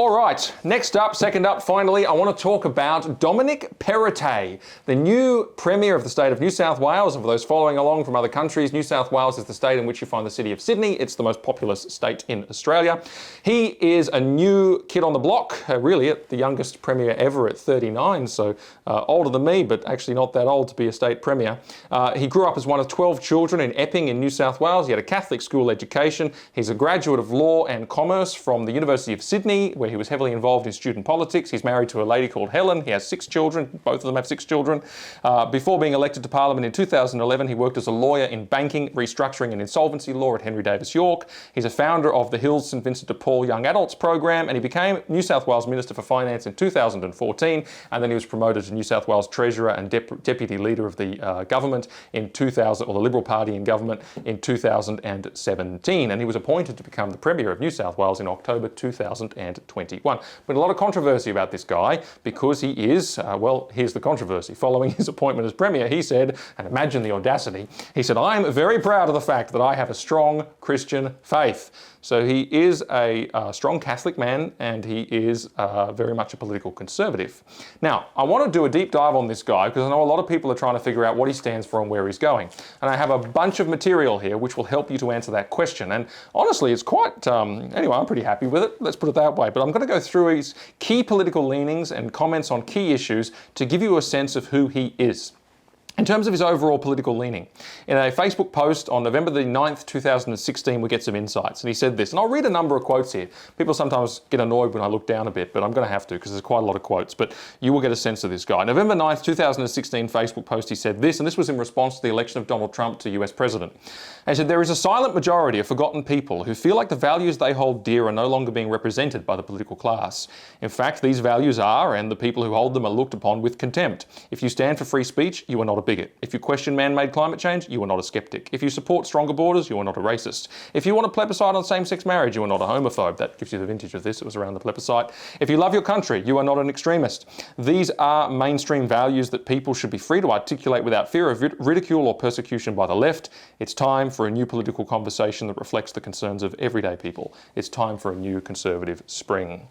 All right, next up, second up, finally, I want to talk about Dominic Perrottet, the new Premier of the state of New South Wales. And for those following along from other countries, New South Wales is the state in which you find the city of Sydney. It's the most populous state in Australia. He is a new kid on the block, really the youngest Premier ever at 39, so older than me, but actually not that old to be a state Premier. He grew up as one of 12 children in Epping in New South Wales. He had a Catholic school education. He's a graduate of law and commerce from the University of Sydney, where he was heavily involved in student politics. He's married to a lady called Helen. He has 6 children. Both of them have 6 children. Before being elected to Parliament in 2011, he worked as a lawyer in banking, restructuring and insolvency law at Henry Davis York. He's a founder of the Hills St Vincent de Paul Young Adults Program, and he became New South Wales Minister for Finance in 2014, and then he was promoted to New South Wales Treasurer and Deputy Leader of the government in 2000, or the Liberal Party in government in 2017, and he was appointed to become the Premier of New South Wales in October 2021. But a lot of controversy about this guy because he is, well, here's the controversy. Following his appointment as Premier, he said, and imagine the audacity, he said, "I am very proud of the fact that I have a strong Christian faith." So he is a strong Catholic man, and he is very much a political conservative. Now, I want to do a deep dive on this guy because I know a lot of people are trying to figure out what he stands for and where he's going. And I have a bunch of material here which will help you to answer that question. And honestly, it's quite, anyway, I'm pretty happy with it. Let's put it that way. But I'm going to go through his key political leanings and comments on key issues to give you a sense of who he is. In terms of his overall political leaning, in a Facebook post on November the 9th, 2016, we get some insights. And he said this, and I'll read a number of quotes here. People sometimes get annoyed when I look down a bit, but I'm going to have to because there's quite a lot of quotes. But you will get a sense of this guy. November 9th, 2016 Facebook post, he said this, and this was in response to the election of Donald Trump to US President. And he said, "There is a silent majority of forgotten people who feel like the values they hold dear are no longer being represented by the political class. In fact, these values are, and the people who hold them are looked upon with contempt. If you stand for free speech, you are not a bigot. If you question man-made climate change, you are not a skeptic. If you support stronger borders, you are not a racist. If you want a plebiscite on same-sex marriage, you are not a homophobe." That gives you the vintage of this. It was around the plebiscite. "If you love your country, you are not an extremist. These are mainstream values that people should be free to articulate without fear of ridicule or persecution by the left. It's time for a new political conversation that reflects the concerns of everyday people. It's time for a new conservative spring."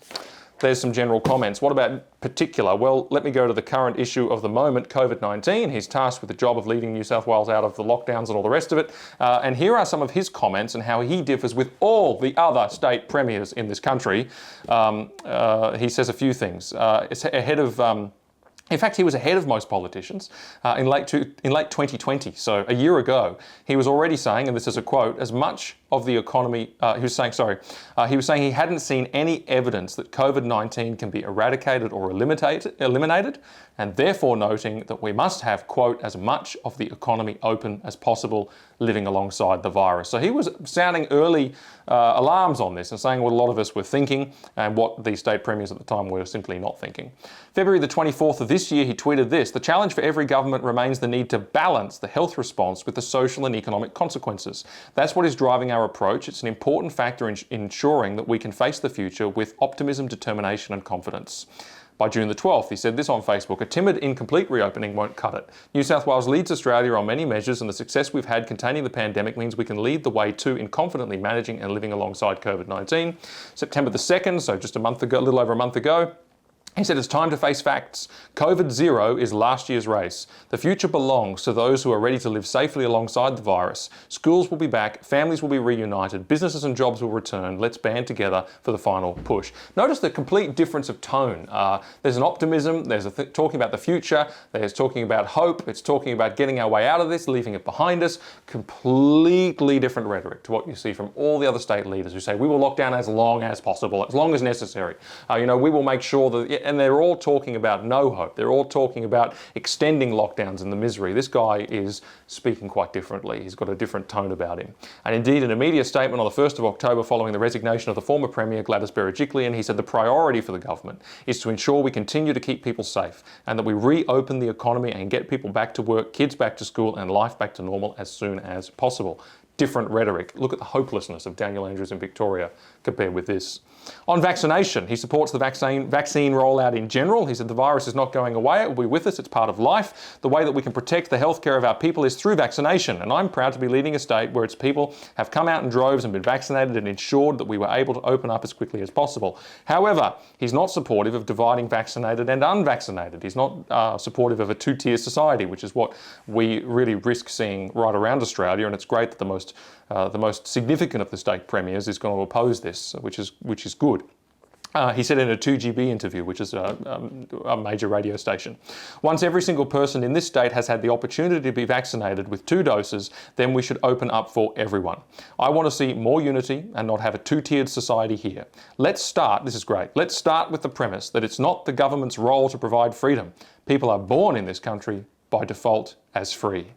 There's some general comments. What about particular? Well, let me go to the current issue of the moment, COVID-19. He's tasked with the job of leading New South Wales out of the lockdowns and all the rest of it. And here are some of his comments and how he differs with all the other state premiers in this country. He says a few things. It's ahead of... In fact, he was ahead of most politicians in late 2020, so a year ago. He was already saying, and this is a quote, as much of the economy, he was saying he hadn't seen any evidence that COVID-19 can be eradicated or eliminated, and therefore noting that we must have, quote, as much of the economy open as possible, living alongside the virus. So he was sounding early alarms on this and saying what a lot of us were thinking and what the state premiers at the time were simply not thinking. February the 24th of this year, he tweeted this: "The challenge for every government remains the need to balance the health response with the social and economic consequences. That's what is driving our approach. It's an important factor in ensuring that we can face the future with optimism, determination and confidence." By June the 12th, he said this on Facebook: "A timid, incomplete reopening won't cut it. New South Wales leads Australia on many measures, and the success we've had containing the pandemic means we can lead the way too in confidently managing and living alongside COVID-19. September the 2nd, so just a month ago, a little over a month ago, he said, "It's time to face facts. COVID-0 is last year's race. The future belongs to those who are ready to live safely alongside the virus. Schools will be back, families will be reunited, businesses and jobs will return. Let's band together for the final push." Notice the complete difference of tone. There's an optimism, there's talking about the future, there's talking about hope, it's talking about getting our way out of this, leaving it behind us. Completely different rhetoric to what you see from all the other state leaders who say, "We will lock down as long as possible, as long as necessary. We will make sure that..." And they're all talking about no hope. They're all talking about extending lockdowns and the misery. This guy is speaking quite differently. He's got a different tone about him. And indeed, in a media statement on the 1st of October following the resignation of the former Premier Gladys Berejiklian, he said the priority for the government is to ensure we continue to keep people safe and that we reopen the economy and get people back to work, kids back to school and life back to normal as soon as possible. Different rhetoric. Look at the hopelessness of Daniel Andrews in Victoria compared with this. On vaccination, he supports the vaccine rollout in general. He said the virus is not going away, it will be with us, it's part of life. The way that we can protect the healthcare of our people is through vaccination, and I'm proud to be leading a state where its people have come out in droves and been vaccinated and ensured that we were able to open up as quickly as possible. However, he's not supportive of dividing vaccinated and unvaccinated. He's not supportive of a two-tier society, which is what we really risk seeing right around Australia, and it's great that the most significant of the state premiers is going to oppose this, which is good. He said in a 2GB interview, which is a major radio station, once every single person in this state has had the opportunity to be vaccinated with 2 doses, then we should open up for everyone. I want to see more unity and not have a two-tiered society here. Let's start, this is great, let's start with the premise that it's not the government's role to provide freedom. People are born in this country by default as free.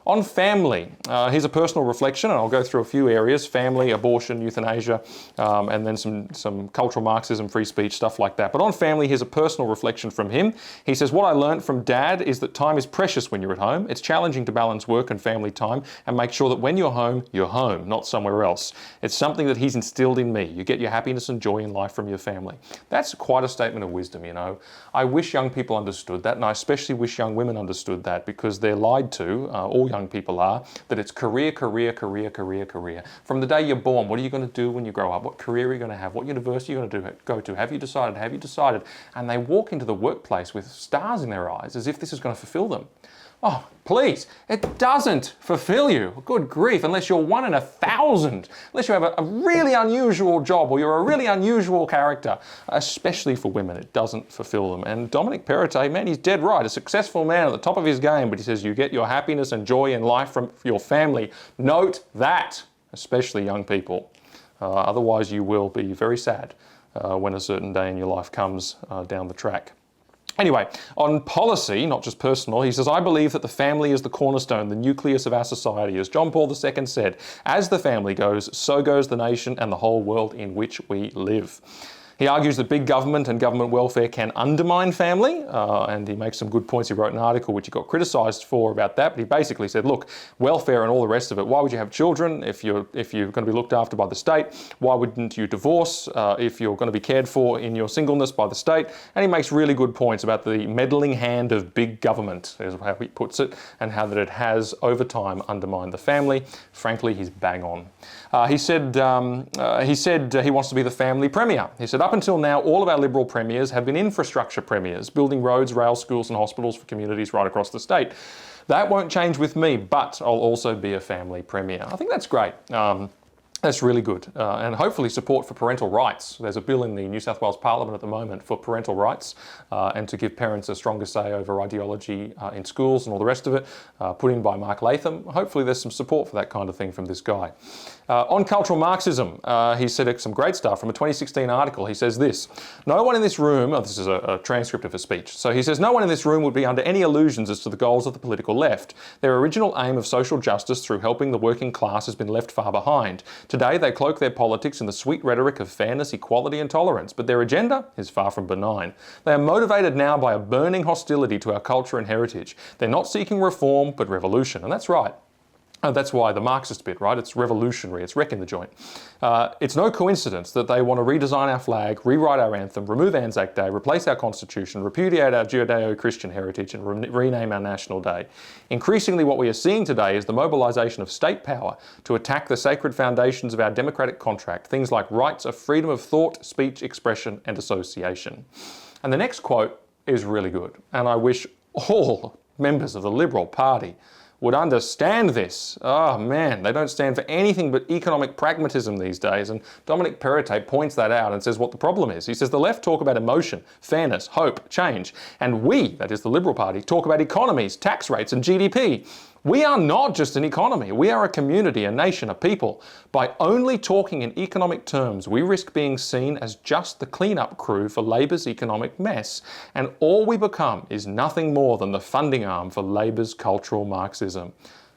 On family, here's a personal reflection, and I'll go through a few areas: family, abortion, euthanasia, and then some cultural Marxism, free speech, stuff like that. But on family, here's a personal reflection from him. He says, what I learned from Dad is that time is precious when you're at home. It's challenging to balance work and family time and make sure that when you're home, not somewhere else. It's something that he's instilled in me. You get your happiness and joy in life from your family. That's quite a statement of wisdom, you know. I wish young people understood that, and I especially wish young women understood that, because they're lied to, all young people are, that it's career. From the day you're born, what are you going to do when you grow up? What career are you going to have? What university are you going to go to? Have you decided? And they walk into the workplace with stars in their eyes as if this is going to fulfill them. Oh, please, it doesn't fulfill you. Good grief, unless you're 1 in 1,000. Unless you have a really unusual job or you're a really unusual character. Especially for women, it doesn't fulfill them. And Dominic Perrottet, man, he's dead right. A successful man at the top of his game, but he says you get your happiness and joy in life from your family. Note that, especially young people. Otherwise you will be very sad when a certain day in your life comes down the track. Anyway, on policy, not just personal, he says, I believe that the family is the cornerstone, the nucleus of our society. As John Paul II said, as the family goes, so goes the nation and the whole world in which we live. He argues that big government and government welfare can undermine family, and he makes some good points. He wrote an article which he got criticised for about that, but he basically said, look, welfare and all the rest of it, why would you have children if you're going to be looked after by the state? Why wouldn't you divorce if you're going to be cared for in your singleness by the state? And he makes really good points about the meddling hand of big government, is how he puts it, and how that it has, over time, undermined the family. Frankly, he's bang on. He said he wants to be the family premier. He said, up until now, all of our Liberal premiers have been infrastructure premiers, building roads, rail, schools and hospitals for communities right across the state. That won't change with me, but I'll also be a family premier. I think that's great. That's really good, and hopefully support for parental rights. There's a bill in the New South Wales Parliament at the moment for parental rights and to give parents a stronger say over ideology in schools and all the rest of it, put in by Mark Latham. Hopefully there's some support for that kind of thing from this guy. On cultural Marxism, he said some great stuff from a 2016 article. He says this, no one in this room, this is a transcript of a speech, so he says, no one in this room would be under any illusions as to the goals of the political left. Their original aim of social justice through helping the working class has been left far behind. Today, they cloak their politics in the sweet rhetoric of fairness, equality and tolerance, but their agenda is far from benign. They are motivated now by a burning hostility to our culture and heritage. They're not seeking reform, but revolution, and that's right. That's why the Marxist bit, right? It's revolutionary, it's wrecking the joint. It's no coincidence that they want to redesign our flag, rewrite our anthem, remove Anzac Day, replace our constitution, repudiate our Judeo-Christian heritage and rename our national day. Increasingly what we are seeing today is the mobilisation of state power to attack the sacred foundations of our democratic contract, things like rights of freedom of thought, speech, expression and association. And the next quote is really good, and I wish all members of the Liberal Party would understand this. Oh man, they don't stand for anything but economic pragmatism these days, and Dominic Perrottet points that out and says what the problem is. He says the left talk about emotion, fairness, hope, change, and we, that is the Liberal Party, talk about economies, tax rates and GDP. We are not just an economy, we are a community, a nation, a people. By only talking in economic terms, we risk being seen as just the clean-up crew for Labor's economic mess, and all we become is nothing more than the funding arm for Labor's cultural Marxism.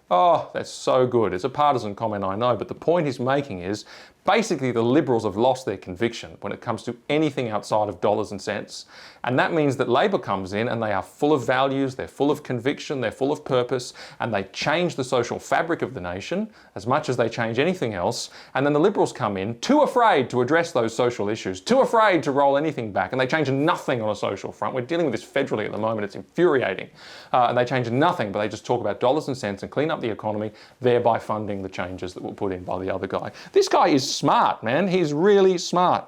Oh, that's so good. It's a partisan comment, I know, but the point he's making is Basically, the Liberals have lost their conviction when it comes to anything outside of dollars and cents. And that means that Labor comes in and they are full of values, they're full of conviction, they're full of purpose, and they change the social fabric of the nation as much as they change anything else. And then the Liberals come in too afraid to address those social issues, too afraid to roll anything back, and they change nothing on a social front. We're dealing with this federally at the moment, it's infuriating. And they change nothing, but they just talk about dollars and cents and clean up the economy, thereby funding the changes that were put in by the other guy. This guy is smart, man. He's really smart.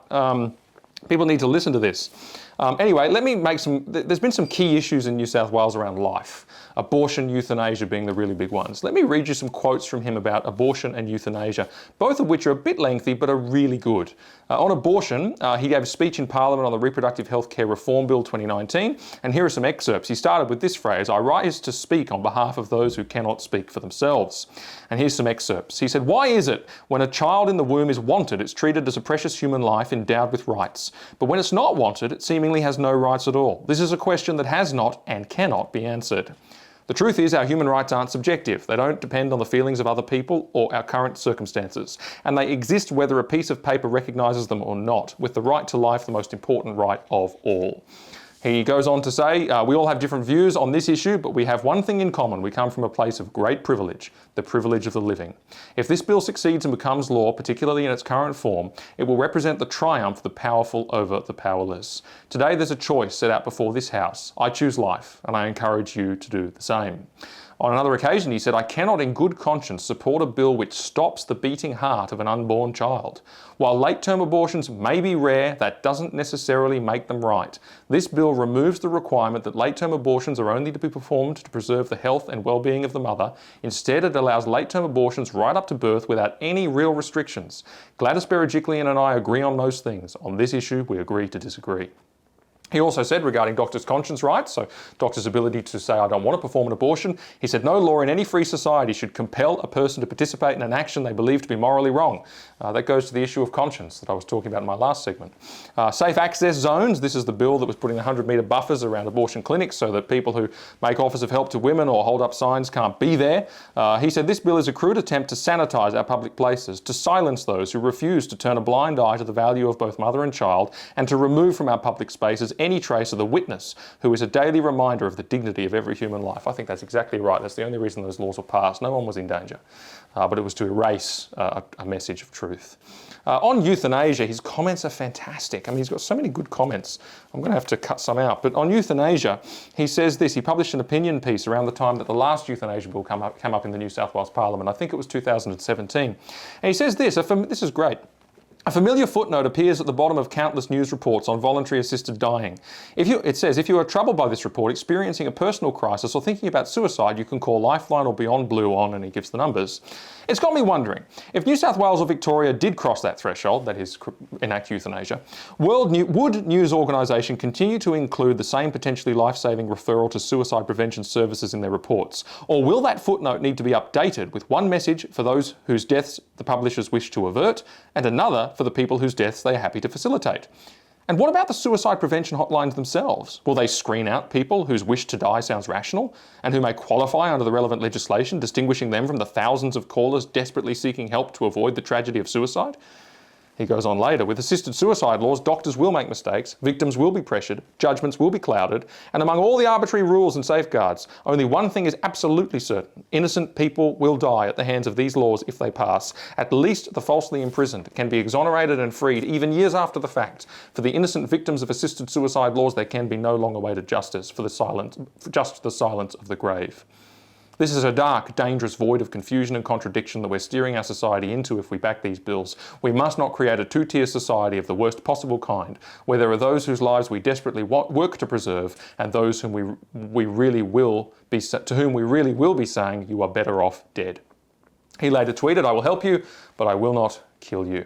People need to listen to this. Anyway, let me make there's been some key issues in New South Wales around life. Abortion, euthanasia being the really big ones. Let me read you some quotes from him about abortion and euthanasia, both of which are a bit lengthy but are really good. On abortion, he gave a speech in Parliament on the Reproductive Health Care Reform Bill 2019, and here are some excerpts. He started with this phrase, "I rise to speak on behalf of those who cannot speak for themselves." And here's some excerpts. He said, "Why is it when a child in the womb is wanted, it's treated as a precious human life endowed with rights? But when it's not wanted, it seemingly has no rights at all? This is a question that has not and cannot be answered. The truth is our human rights aren't subjective. They don't depend on the feelings of other people or our current circumstances. And they exist whether a piece of paper recognises them or not, with the right to life the most important right of all." He goes on to say, "We all have different views on this issue, but we have one thing in common. We come from a place of great privilege, the privilege of the living. If this bill succeeds and becomes law, particularly in its current form, it will represent the triumph of the powerful over the powerless. Today there's a choice set out before this House. I choose life, and I encourage you to do the same." On another occasion, he said, "I cannot in good conscience support a bill which stops the beating heart of an unborn child. While late-term abortions may be rare, that doesn't necessarily make them right. This bill removes the requirement that late-term abortions are only to be performed to preserve the health and well-being of the mother. Instead, it allows late-term abortions right up to birth without any real restrictions. Gladys Berejiklian and I agree on most things. On this issue, we agree to disagree." He also said regarding doctors' conscience rights, so doctors' ability to say, "I don't want to perform an abortion," he said, "No law in any free society should compel a person to participate in an action they believe to be morally wrong." That goes to the issue of conscience that I was talking about in my last segment. Safe access zones, this is the bill that was putting 100-metre buffers around abortion clinics so that people who make offers of help to women or hold up signs can't be there. He said, "This bill is a crude attempt to sanitise our public places, to silence those who refuse to turn a blind eye to the value of both mother and child, and to remove from our public spaces any trace of the witness who is a daily reminder of the dignity of every human life." I think that's exactly right. That's the only reason those laws were passed. No one was in danger, but it was to erase a message of truth. On euthanasia, his comments are fantastic. I mean, he's got so many good comments. I'm going to have to cut some out. But on euthanasia, he says this. He published an opinion piece around the time that the last euthanasia bill came up in the New South Wales Parliament. I think it was 2017. And he says this. This is great. "A familiar footnote appears at the bottom of countless news reports on voluntary assisted dying. It says, if you are troubled by this report, experiencing a personal crisis or thinking about suicide, you can call Lifeline or Beyond Blue on," and he gives the numbers. "It's got me wondering, if New South Wales or Victoria did cross that threshold, that is, enact euthanasia, would news organisation continue to include the same potentially life-saving referral to suicide prevention services in their reports? Or will that footnote need to be updated with one message for those whose deaths the publishers wish to avert, and another for the people whose deaths they are happy to facilitate? And what about the suicide prevention hotlines themselves? Will they screen out people whose wish to die sounds rational and who may qualify under the relevant legislation, distinguishing them from the thousands of callers desperately seeking help to avoid the tragedy of suicide?" He goes on later, "With assisted suicide laws, doctors will make mistakes, victims will be pressured, judgments will be clouded, and among all the arbitrary rules and safeguards, only one thing is absolutely certain. Innocent people will die at the hands of these laws if they pass. At least the falsely imprisoned can be exonerated and freed even years after the fact. For the innocent victims of assisted suicide laws, there can be no long awaited justice for just the silence of the grave. This is a dark, dangerous void of confusion and contradiction that we're steering our society into if we back these bills. We must not create a two-tier society of the worst possible kind, where there are those whose lives we desperately work to preserve and those whom to whom we really will be saying, you are better off dead." He later tweeted, "I will help you, but I will not kill you."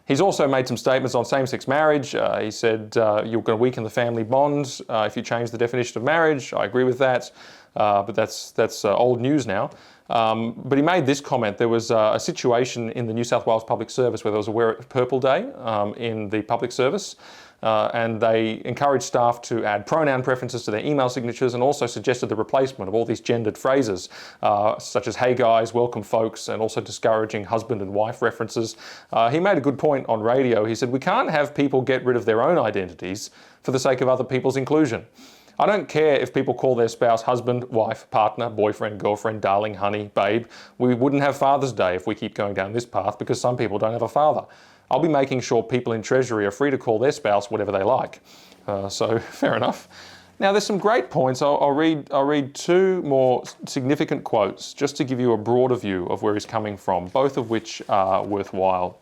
He's also made some statements on same-sex marriage. He said, "You're going to weaken the family bond if you change the definition of marriage." I agree with that, but that's old news now. But he made this comment. There was a situation in the New South Wales Public Service where there was a Wear It Purple Day in the public service. and they encouraged staff to add pronoun preferences to their email signatures and also suggested the replacement of all these gendered phrases, such as "hey guys," "welcome folks," and also discouraging husband and wife references. He made a good point on radio. He said, "We can't have people get rid of their own identities for the sake of other people's inclusion. I don't care if people call their spouse husband, wife, partner, boyfriend, girlfriend, darling, honey, babe. We wouldn't have Father's Day if we keep going down this path because some people don't have a father. I'll be making sure people in Treasury are free to call their spouse whatever they like." So fair enough. Now there's some great points. I'll read two more significant quotes just to give you a broader view of where he's coming from, both of which are worthwhile.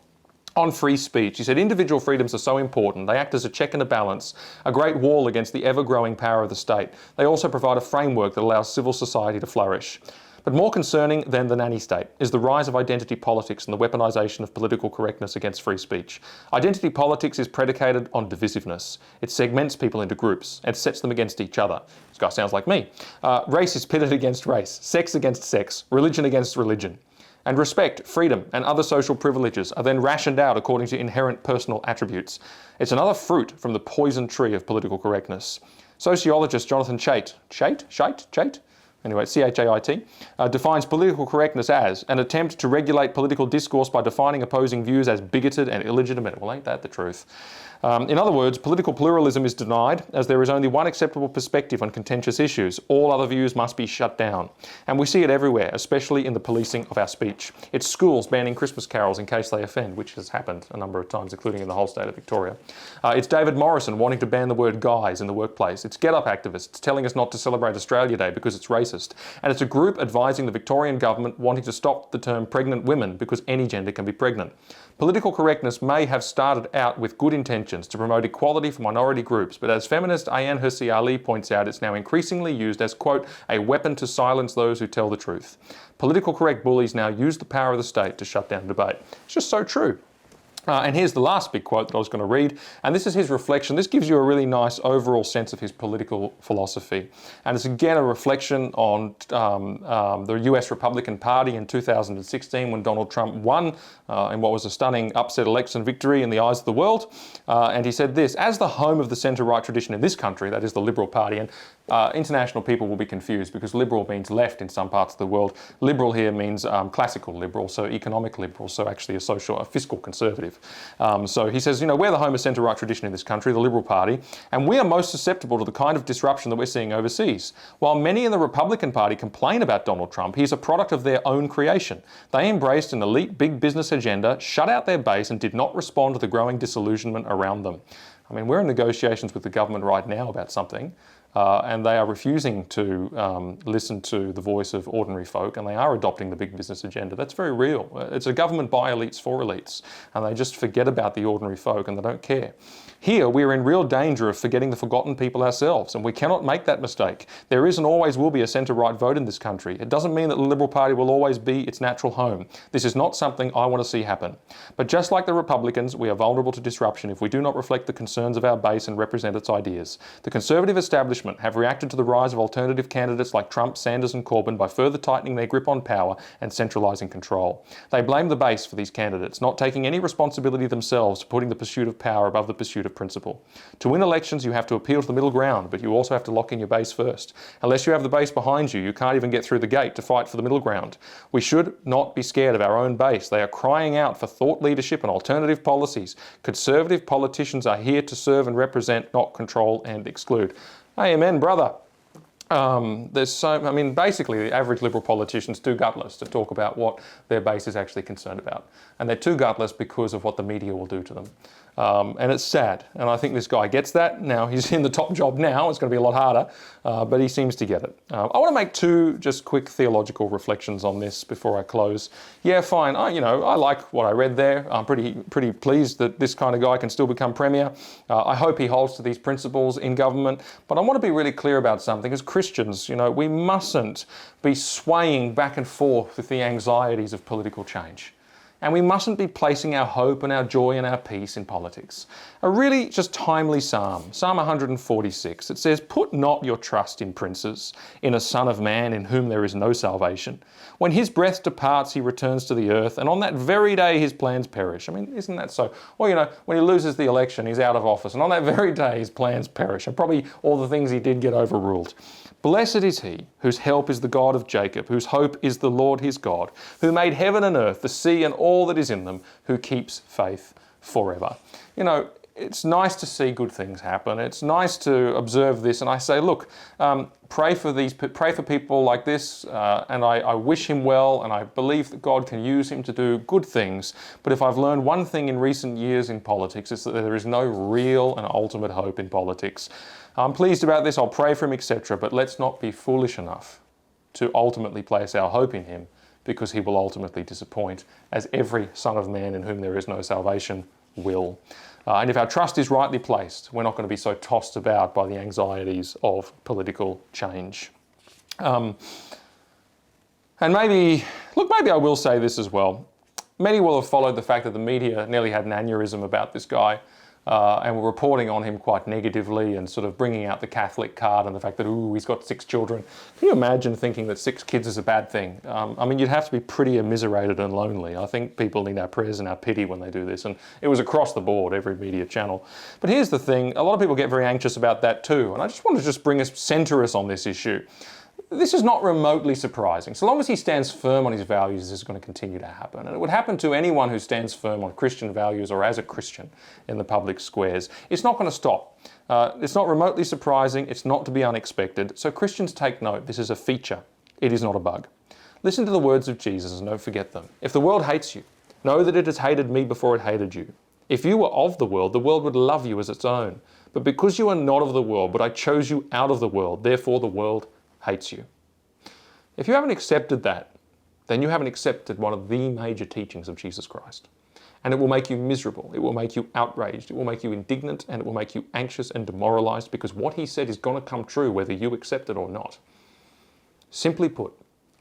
On free speech, he said, "Individual freedoms are so important. They act as a check and a balance, a great wall against the ever-growing power of the state. They also provide a framework that allows civil society to flourish. But more concerning than the nanny state is the rise of identity politics and the weaponisation of political correctness against free speech. Identity politics is predicated on divisiveness. It segments people into groups and sets them against each other." This guy sounds like me. "Race is pitted against race, sex against sex, religion against religion. And respect, freedom, and other social privileges are then rationed out according to inherent personal attributes. It's another fruit from the poison tree of political correctness." Sociologist Jonathan Chait, anyway, C-H-A-I-T, defines political correctness as an attempt to regulate political discourse by defining opposing views as bigoted and illegitimate. Well, ain't that the truth? In other words, political pluralism is denied as there is only one acceptable perspective on contentious issues. All other views must be shut down. And we see it everywhere, especially in the policing of our speech. It's schools banning Christmas carols in case they offend, which has happened a number of times, including in the whole state of Victoria. It's David Morrison wanting to ban the word guys in the workplace. It's Get Up activists telling us not to celebrate Australia Day because it's racist. And it's a group advising the Victorian government wanting to stop the term pregnant women because any gender can be pregnant. Political correctness may have started out with good intentions to promote equality for minority groups, but as feminist Ayaan Hirsi Ali points out, it's now increasingly used as, quote, a weapon to silence those who tell the truth. Political correct bullies now use the power of the state to shut down debate. It's just so true. And here's the last big quote that I was going to read, and this is his reflection. This gives you a really nice overall sense of his political philosophy. And it's again a reflection on the US Republican Party in 2016 when Donald Trump won in what was a stunning upset election victory in the eyes of the world. And he said this: "As the home of the centre-right tradition in this country," that is the Liberal Party, and international people will be confused because liberal means left in some parts of the world. Liberal here means classical liberal, so economic liberal, so actually a fiscal conservative. So he says, we're the home of centre-right tradition in this country, the Liberal Party, and we are most susceptible to the kind of disruption that we're seeing overseas. While many in the Republican Party complain about Donald Trump, he's a product of their own creation. They embraced an elite big business agenda, shut out their base, and did not respond to the growing disillusionment around them." I mean, we're in negotiations with the government right now about something, and they are refusing to listen to the voice of ordinary folk, and they are adopting the big business agenda. That's very real. It's a government by elites for elites, and they just forget about the ordinary folk and they don't care. Here, we are in real danger of forgetting the forgotten people ourselves, and we cannot make that mistake. There is and always will be a centre-right vote in this country. It doesn't mean that the Liberal Party will always be its natural home. This is not something I want to see happen. But just like the Republicans, we are vulnerable to disruption if we do not reflect the concerns of our base and represent its ideas. The Conservative establishment have reacted to the rise of alternative candidates like Trump, Sanders and Corbyn by further tightening their grip on power and centralising control. They blame the base for these candidates, not taking any responsibility themselves for putting the pursuit of power above the pursuit of principle. To win elections, you have to appeal to the middle ground, but you also have to lock in your base first. Unless you have the base behind you, you can't even get through the gate to fight for the middle ground. We should not be scared of our own base. They are crying out for thought leadership and alternative policies. Conservative politicians are here to serve and represent, not control and exclude. Amen, brother. Basically the average Liberal politician's too gutless to talk about what their base is actually concerned about. And they're too gutless because of what the media will do to them. And it's sad. And I think this guy gets that. Now, he's in the top job now. It's going to be a lot harder, but he seems to get it. I want to make two just quick theological reflections on this before I close. Yeah, fine. I like what I read there. I'm pretty pleased that this kind of guy can still become Premier. I hope he holds to these principles in government. But I want to be really clear about something. As Christians, we mustn't be swaying back and forth with the anxieties of political change. And we mustn't be placing our hope and our joy and our peace in politics. A really just timely psalm, Psalm 146. It says, "Put not your trust in princes, in a son of man in whom there is no salvation. When his breath departs, he returns to the earth, and on that very day his plans perish." I mean, isn't that so? Well, when he loses the election, he's out of office, and on that very day his plans perish, and probably all the things he did get overruled. "Blessed is he whose help is the God of Jacob, whose hope is the Lord his God, who made heaven and earth, the sea and all that is in them, who keeps faith forever." It's nice to see good things happen. It's nice to observe this, and I say, look, pray for people like this, and I wish him well, and I believe that God can use him to do good things. But if I've learned one thing in recent years in politics, it's that there is no real and ultimate hope in politics. I'm pleased about this, I'll pray for him, etc., but let's not be foolish enough to ultimately place our hope in him, because he will ultimately disappoint, as every son of man in whom there is no salvation will. And if our trust is rightly placed, we're not going to be so tossed about by the anxieties of political change. And maybe I will say this as well. Many will have followed the fact that the media nearly had an aneurysm about this guy, and were reporting on him quite negatively and sort of bringing out the Catholic card and the fact that, he's got 6 children. Can you imagine thinking that 6 kids is a bad thing? You'd have to be pretty immiserated and lonely. I think people need our prayers and our pity when they do this, and it was across the board, every media channel. But here's the thing, a lot of people get very anxious about that too, and I just want to center us on this issue. This is not remotely surprising. So long as he stands firm on his values, this is going to continue to happen. And it would happen to anyone who stands firm on Christian values or as a Christian in the public squares. It's not going to stop. It's not remotely surprising. It's not to be unexpected. So Christians, take note. This is a feature. It is not a bug. Listen to the words of Jesus and don't forget them. "If the world hates you, know that it has hated me before it hated you. If you were of the world would love you as its own. But because you are not of the world, but I chose you out of the world, therefore the world hates you." If you haven't accepted that, then you haven't accepted one of the major teachings of Jesus Christ. And it will make you miserable, it will make you outraged, it will make you indignant, and it will make you anxious and demoralized, because what he said is going to come true whether you accept it or not. Simply put,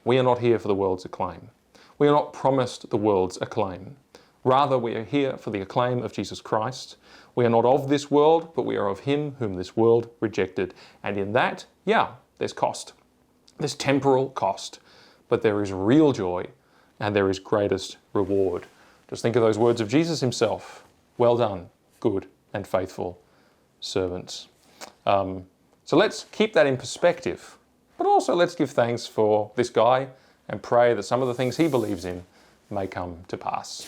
we are not here for the world's acclaim. We are not promised the world's acclaim. Rather, we are here for the acclaim of Jesus Christ. We are not of this world, but we are of him whom this world rejected. And in that, there's cost. There's temporal cost, but there is real joy and there is greatest reward. Just think of those words of Jesus himself. "Well done, good and faithful servants." So let's keep that in perspective, but also let's give thanks for this guy and pray that some of the things he believes in may come to pass.